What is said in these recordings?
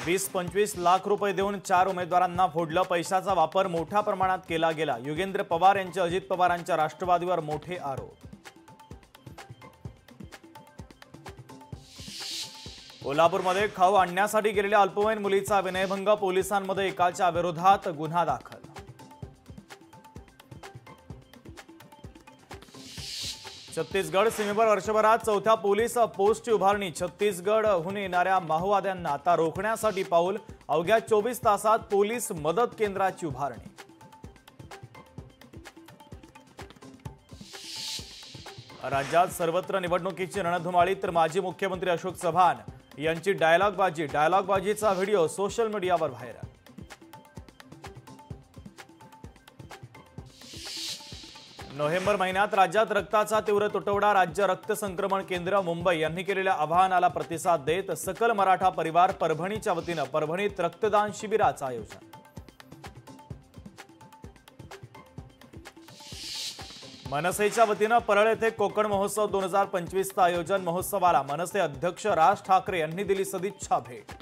20-25 लाख रुपये देऊन 4 उमेदवारांना फोडलं। पैशाचा वापर मोठ्या प्रमाणात केला गेला। योगेंद्र पवार यांचे अजित पवारांच्या राष्ट्रवादीवर मोठे आरोप। कोल्हापूरमध्ये खाऊ आणण्यासाठी गेलेल्या अल्पवयीन मुलीचा विनयभंग। पोलिसांमध्ये एकाच्या विरोधात गुन्हा दाखल। छत्तीसगड सीमेवर वर्षभरात चौथ्या पोलीस पोस्टची उभारणी। छत्तीसगडहून येणाऱ्या माओवाद्यांना आता रोखण्यासाठी पाऊल। अवघ्या 24 तासात पोलीस मदत केंद्राची उभारणी। राज्यात सर्वत्र निवडणुकीची रणधुमाळी, तर माजी मुख्यमंत्री अशोक चव्हाण यांची डायलॉगबाजीचा व्हिडिओ सोशल मीडियावर व्हायरल। नोव्हेंबर महिन्यात राज्यात रक्ताचा तीव्र तुटवडा। राज्य रक्त संक्रमण केंद्र मुंबई यांनी केलेल्या आवाहनाला प्रतिसाद देत सकल मराठा परिवार परभणीच्या वतीनं परभणीत रक्तदान शिबिराचं आयोजन। मनसेच्या वतीनं परळ येथे कोकण महोत्सव 2025चं आयोजन। महोत्सवाला मनसे अध्यक्ष राज ठाकरे यांनी दिली सदिच्छा भेट।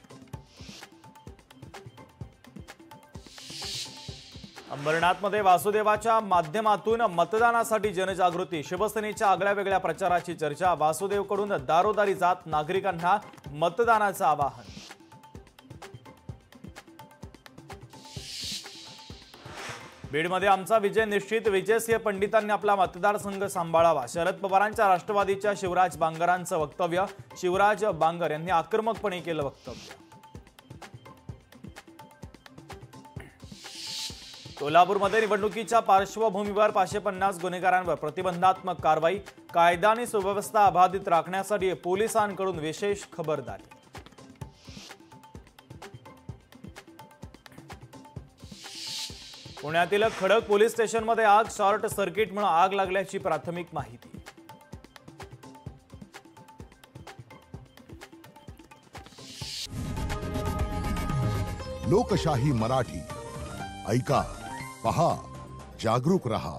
अंबरनाथमध्ये वासुदेवाच्या माध्यमातून मतदानासाठी जनजागृती। शिवसेनेच्या आगळ्या-वेगळ्या प्रचाराची चर्चा। वासुदेवकडून दारोदारी जात नागरिकांना मतदानाचं आवाहन। बीडमध्ये आमचा विजय निश्चित। विजयसिंह पंडितांनी आपला मतदारसंघ सांभाळावा। शरद पवारांच्या राष्ट्रवादीच्या शिवराज बांगरांचं वक्तव्य। शिवराज बांगर यांनी आक्रमकपणे केलं वक्तव्य। कोल्हापूरमध्ये निवडणुकीच्या पार्श्वभूमीवर 550 गुन्हेगारांवर प्रतिबंधात्मक कारवाई। कायदा आणि सुव्यवस्था अबाधित राखण्यासाठी पोलिसांकडून विशेष खबरदारी। पुण्यातील खडक पोलीस स्टेशनमध्ये आग। शॉर्ट सर्किटमुळे आग लागल्याची प्राथमिक माहिती। लोकशाही मराठी ऐका, पहा, जागरूक रहा।